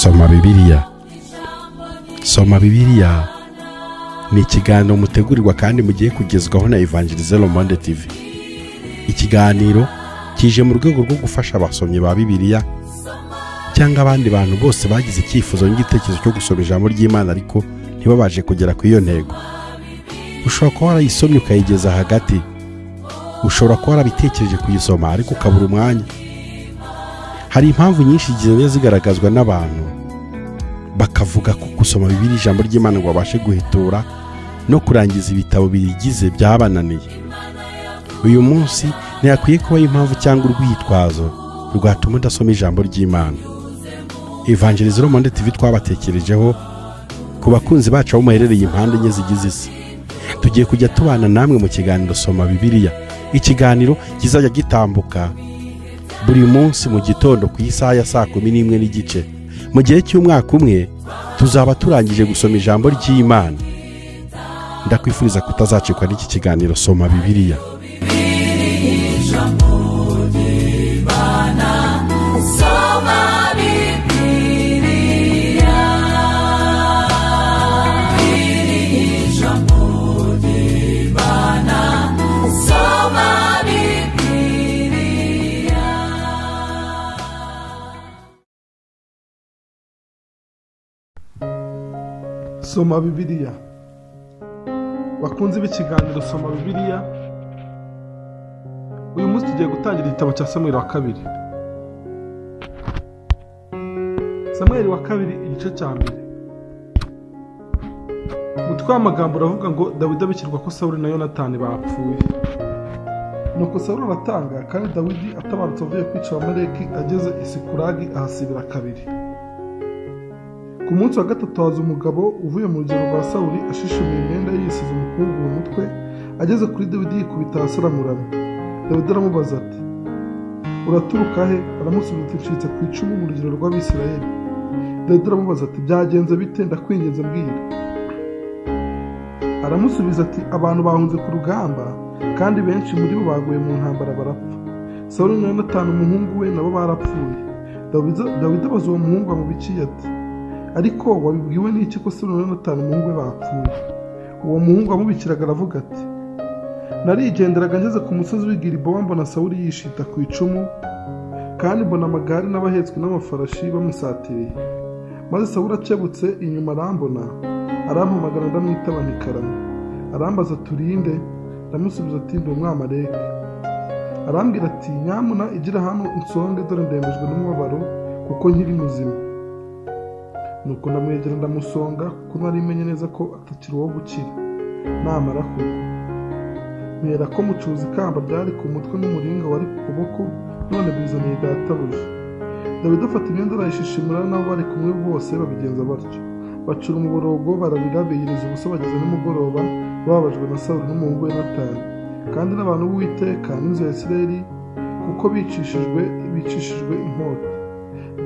Soma Bibiliya. Soma Bibiliya ni ikiganiro mutegurirwa kandi mugiye kugezwaho na Evangelize Le Monde TV. Ikiganiro kije mu rwego rwo gufasha abasomyi ba Bibiliya cyangwa abandi bantu bose bagize icyifuzo n'igitekerezo cyo gusoma ijambo ry'Imana ariko ntibabaje kugera ku iyo ntego. Ushobora kuba warayisomye ukayigeza hagati, ushobora kuba warabitekereje kuyisoma ariko ukabura umwanya. Hari impamvu nyinshi zigiye zigaragazwa n'abantu bakavuga ko gusoma Bibiliya ijambo ry'Imana ngo babashe guhitura no kurangiza ibitabo biyigize byabananiye. Uyu munsi ntiyakwiye kuba impamvu cyangwa urwitwazo rwatuma udasoma ijambo ry'Imana. Evangelize Le Monde TV twabatekerejeho ku bakunzi bacu aho muherereye impande enye zigize isi. Tugiye kujya tubana namwe mu kiganiro Soma Bibiliya. Ikiganiro kizajya gitambuka buri munsi mu gitondo ku isaha ya 11:30. Mu gihe cy'umwaka umwe tuzaba turangije gusoma ijambo ry'Imana. Ndakwifuriza kutazacikwa n'iki kiganiro Soma Bibiliya. Soma Bibiliya. Bakunze b'ikiganiro Soma Bibiliya, uyu munsi tugiye gutangira igitabo cya Samueli wa kabiri. Samueli wa kabiri igice cya mbere. Umutwe w'amagambo uravuga ngo Dawidi abikirwa ko Sawuli na Yonatani bapfuye. Nuko Sawuli aratanga kandi Dawidi atabarutse avuye kwica Abamaleki ageze i Sikulagi ahasibira kabiri. Ku munsi wa gatatu haza umugabo uvuye mu rugendo rwa Sawuli ashishimiye imyenda yisize umukungugu mu mutwe, ageze kuri Dawidi yikubita hasi aramuramya. Dawidi aramubaza ati, uraturuka he? Aramusubiza ati, ncitse ku icumu mu rugendo rw'Abisirayeli. Dawidi aramubaza ati, byagenze bite? Ndakwinginze mbwira. Aramusubiza ati, abantu bahunze ku rugamba kandi benshi muri bo baguye mu ntambara barapfa. Sawuli na Yonatani umuhungu we nabo barapfuye. Dawidi abaza uwo muhungu amubikiye ati, ariko wabibwiwe n'iki ko Sawuli na Yonatani umuhungu we bapfuye? Uwo muhungu amubikiraga aravuga ati, narigenderaga ngeze ku musozi w'i Gilibowa mbona Sawuli yishita ku icumu kandi mbona amagare n'abahetswe n'amafarashi bamusatiriye. Maze Sawuli akebutse inyuma arambona, arampamagara ndamwitaba ntikarama. Arambaza turinde? Ndamusubiza ati, ndi Umwamaleki. Arambwira ati, nyamuna igira hano unsonge dore ndembejwe n'umubabaro kuko nkiri muzima. Nuko ndamwegera ndamusonga kuko nari menye neza ko atakiri uwo gukira namara kugwa. Mpera ko mucuza ikamba ryari ku mutwe n'umuringa wari ku kuboko, none bizaniye databuja. Dawidi afata imyenda arayishishimura nabo bari kumwe bose babigenza batyo. Bacura umuborogo barabira biyiriza ubusa bageze nimugoroba bababajwe na Sawuli n'umuhungu we Yonatani kandi n'abantu b'Uwiteka n'inzu ya Isirayeli kuko bicishijwe inkota.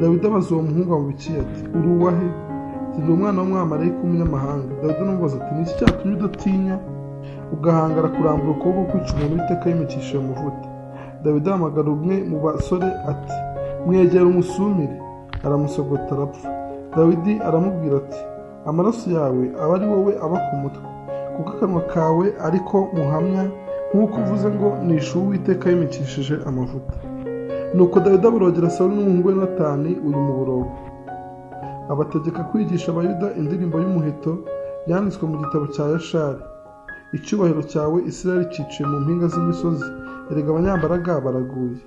Dawidi abaza uwo muhungu amubikiye ati, uri uwahe? Ndi umwana w'Umwamaleki w'umunyamahanga. Dawidi aramubaza ati, ni iki cyatumye udatinya ugahangara kurambura ukuboko kwica umuntu Uwiteka yimikishije amavuta? Dawidi ahamagara umwe mu basore ati, mwegera umusumire. Aramusogota arapfa. Dawidi aramubwira ati, amaraso yawe aba ari wowe aba ku mutwe, kuko akanwa kawe ariko muhamya nk'uko uvuze ngo nishe Uwiteka yimikishije amavuta. Nuko Dawidi aborogera Sawuli n'umuhungu we Yonatani uyu muborogo, abategeka kwigisha Abayuda indirimbo y'umuheto yanditswe mu gitabo cya Yashari. Icyubahiro cyawe Isirayeli ciciye mu mpinga z'imisozi, erega abanyambaraga baraguye.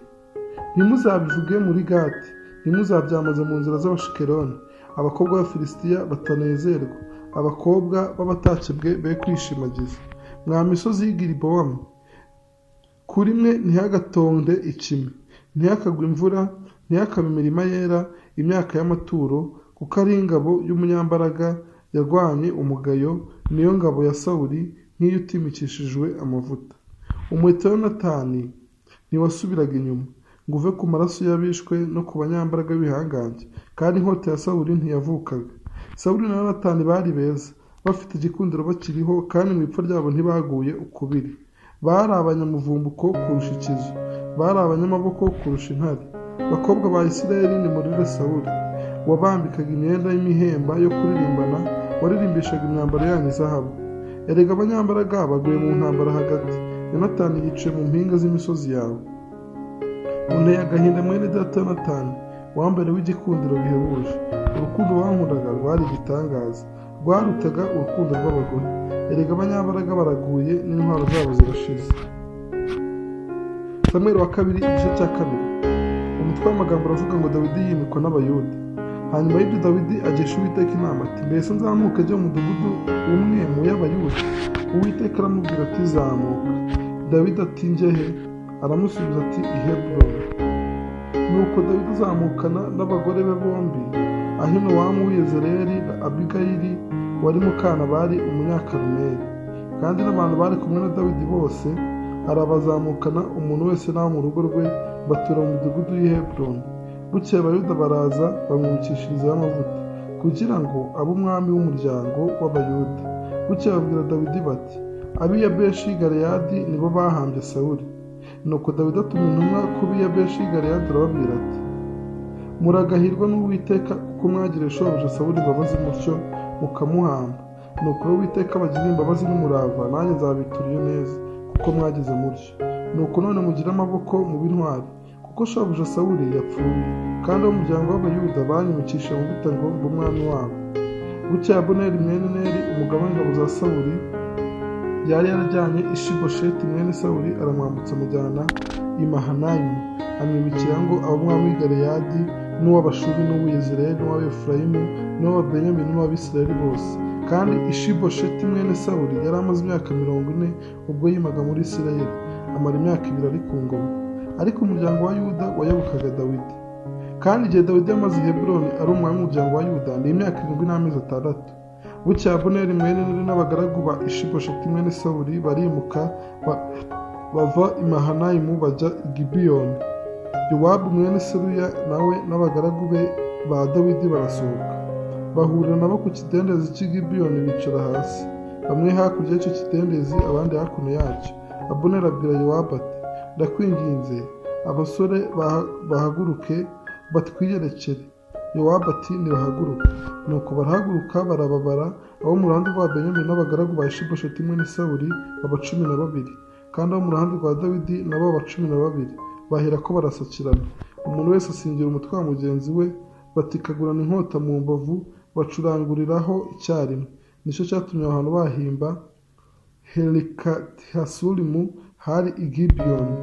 Ntimuzabivuge muri Gati, ntimuzabyamaze mu nzira z'Abashikeloni. Abakobwa b'Abafilisitiya batanezerwa, abakobwa b'abatakebwe be kwishimagiza. Mwa misozi y'i Gilibowa, kuri mwe ntihagatonde ikime, ntihakagwe imvura, ntihakabe imirima yera imyaka y'amaturo, kuko ari ingabo y'umunyambaraga yarwanye umugayo, niyo ngabo ya Sawuli nk'iyo utimikishijwe amavuta. Umuheto wa Yonatani ntiwasubiraga inyuma ngo uve ku maraso y'abishwe no ku banyambaraga b'ibihangange, kandi inkota ya Sawuli ntiyavukaga. Sawuli na Yonatani bari beza, bafite igikundiro bakiriho, kandi mu ipfa ryabo ntibaguye ukubiri. Bari abanyamuvumbuko kurusha ikizu, bari abanyamaboko kurusha intare. Bakobwa ba Isirayeli nimurire Sawuli, wabambikaga imyenda y'imihemba yo kuririmbana, waririmbishaga imyambaro yanyu izahabu. Erega abanyambaraga baguye mu ntambara hagati. Yonatani yicaye mu mpinga z'imisozi yawe. Unteye agahinda mwene data Yonatani, wambere w'igikundiro bihebuje. Urukundo wankundaga rwari igitangaza, rwarutaga urukundo rw'abagore. Erega abanyambaraga baraguye n'intwaro zabo zirashize. Samweli wa kabiri igice cya kabiri. Umutwe w'amagambo uravuga ngo Dawidi yimikwa n'Abayuda. Hanyuma y'ibyo Dawidi agisha Uwiteka inama ati, mbese nzamuke ajye mu mudugudu umwe mu y'Abayuda? Uwiteka aramubwira ati, zamuka. Dawidi ati, njye he? Aramusubiza ati, i Heburoni. Nuko Dawidi azamukana n'abagore be bombi, Ahinowamu w'Iyezereli na Abigayili wari Mukanabari Umunyakarumeli, kandi n'abantu bari kumwe na Dawidi bose arabazamukana, umuntu wese n'abo mu rugo rwe, batura mu mudugudu w'i Heburoni. Bukeye Abayuda baraza bamwimikishirizaho amavuta kugira ngo abe umwami w'umuryango w'Abayuda. Bukeye babwira Dawidi bati, ab'i Yabeshi y'i Galeyadi nibo bahambye Sawuli. Nuko Dawidi atuma intumwa ku b'i Yabeshi y'i Galeyadi arababwira ati, muragahirwa n'Uwiteka kuko mwagiriye shobuja Sawuli imbabazi mutyo mukamuhamba. Nuko Uwiteka abagirira imbabazi n'umurava, nanjye nzabitura iyo neza kuko mwagize mutyo. Nuko none mugire amaboko mu b'intwari, kuko shobuja Sawuli yapfuye, kandi ab'umuryango w'Abayuda banyimikisha amavuta ngo mbe umwami wabo. Bukeye Abuneri mwene Neri, umugaba w'ingabo za Sawuli, yari yarajyanye Ishibosheti mwene Sawuli, aramwambutsa amujyana i Mahanayimu, amwimikira ngo abe umwami w'i Galeyadi n'uw'Abashuri n'uw'Iyezereli n'uw'Abefurayimu n'uw'Abenyamini n'uw'Abisirayeli bose. Kandi Ishibosheti mwene Sawuli yari amaze imyaka 40 ubwo yimaga muri Isirayeli, amara imyaka 2 ari ku ngoma. Ariko umuryango wa Yuda wayobokaga Dawidi. Kandi igihe Dawidi yamaze i Heburoni ari umwami w'umuryango wa Yuda ni imyaka 7 n'amezi 6. Bukeye Abuneri mwene Neri n'abagaragu ba Ishibosheti mwene Sawuli barimuka bava i Mahanayimu bajya i Gibeyoni. Yowabu mwene Seruya nawe n'abagaragu be ba Dawidi barasohoka, bahurira nabo ku kidendezi cy'i Gibeyoni, bicara hasi, bamwe hakurya y'icyo kidendezi abandi hakuno yacyo. Abuneri abwira Yowabu ati, ndakwinginze abasore bahaguruke batwiyerekere. Yowabu ati, nibahaguruke. Nuko barahaguruka barababara, abo mu ruhande rwa Benyamini n'abagaragu ba Ishibosheti mwene Sawuli baba 12, kandi abo mu ruhande rwa Dawidi nabo baba 12. Bahera ko barasakirana, umuntu wese asingira umutwe wa mugenzi we, batikagurana inkota mu mbavu, bacuranguriraho icyarimwe. Nicyo cyatumye abantu bahimba Helikatihasulimu hari i Gibeyoni.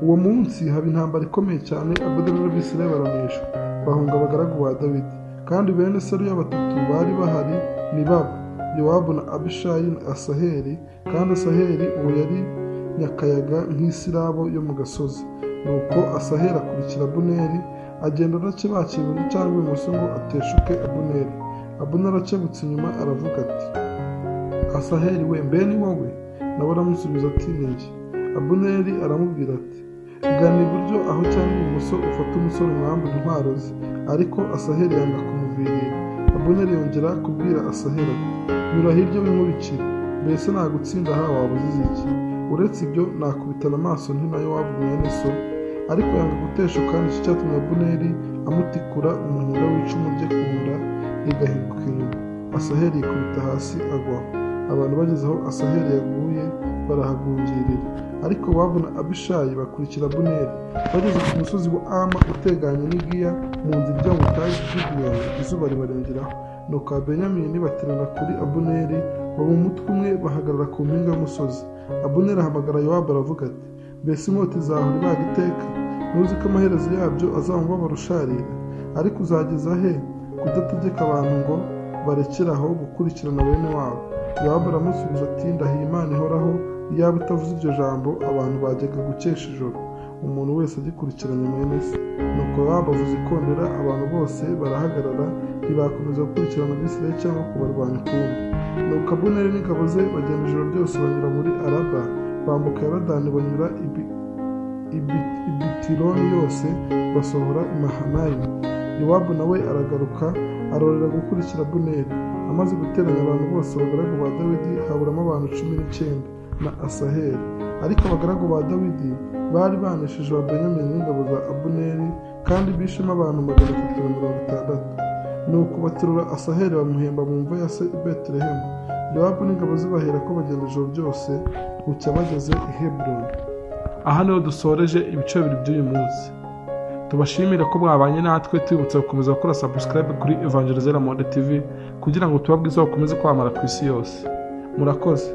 Uwo munsi haba intambara ikomeye cyane, Abuneri n'Abisirayeli baraneshwa, bahunga abagaragu ba Dawidi. Kandi bene Seruya batatu bari bahari, ni baba Yowabu na Abishayi na Asaheli, kandi Asaheli uwo yari nyakayaga nk'isirabo yo mu gasozi. Nuko Asaheli akurikira Abuneri, agenda adakebakira iburyo cyangwa ibumoso ngo ateshuke Abuneri. Abuneri akebutse inyuma aravuga ati, Asaheli we, mbe ni wowe? Nawe aramusubiza ati, ni njye. Abuneri aramubwira ati, gana iburyo aho cyangwa ibumoso ufate umusore umwambure intwaro ze. Ariko Asaheli yanga kumuvirira. Abuneri yongera kubwira Asaheli ati, nyura hirya w'inkurikire, mbese nagutsinda aha waba uzize iki? Uretse ibyo nakubitana amaso nti na Yowabu mwene so. Ariko yanga guteshuka, nicyo cyatumye Abuneri amutikura umuhunda w'icumu rye ku nda rigahinguka inyuma. Asaheli yikubita hasi agwaho. Abantu bageze aho Asaheli yaguye barahagungirira. Ariko Yowabu na Abishayi bakurikira Abuneri. Bageze ku musozi wa Ama uteganye n'igiya mu nzira ijya mu butayu bw'Igibeyoni, izuba ribarengeraho. Nuko Abenyamini baterana kuri Abuneri, baba umutwe umwe bahagarara ku mpinga y'umusozi. Abuneri ahamagara Yowabu aravuga ati, mbese inkota izahora ibaga iteka? Ntuzi ko amaherezo yabyo azamubabara usharira? Ariko uzageza he kudategeka abantu ngo barekere aho gukurikirana bene wabo? Yowabu aramusubiza ati, ndahiye Imana ihoraho, iyaba itavuze iryo jambo abantu bajyaga gukesha ijoro, umuntu wese agikurikiranye mwene se. Nuko Yowabu avuza ikondera, abantu bose barahagarara, ntibakomeza gukurikirana Abisirayeli cyangwa kubarwanya ukundi. Nuko Abuneri n'ingabo ze bagenda ijoro ryose banyura muri Araba, bambuka Yorodani banyura i Bitironi yose, basohora i Mahanayimu. Yowabu nawe aragaruka arorera gukurikira Abuneri. Amaze guteranya abantu bose abagaragu ba Dawidi, haburamo abantu 19 na Asaheli. Ariko abagaragu ba Dawidi bari banesheje Ababenyamini n'ingabo za Abuneri kandi bishemo abantu 360. Nuko baterura Asaheli bamuhemba mu mva ya se i Betelehemu. Yowabu n'ingabo ze bahera ko bagenda ijoro ryose bucya bageze i Heburoni. Aha niho dusoreje ibice bibiri by'uyu munsi. Tubashimira ko mwabanye natwe, tubibutsa gukomeza gukora subscribe kuri Evangelizera Monde TV kugira ngo tubabwize bukomeze kwamara ku isi yose. Murakoze.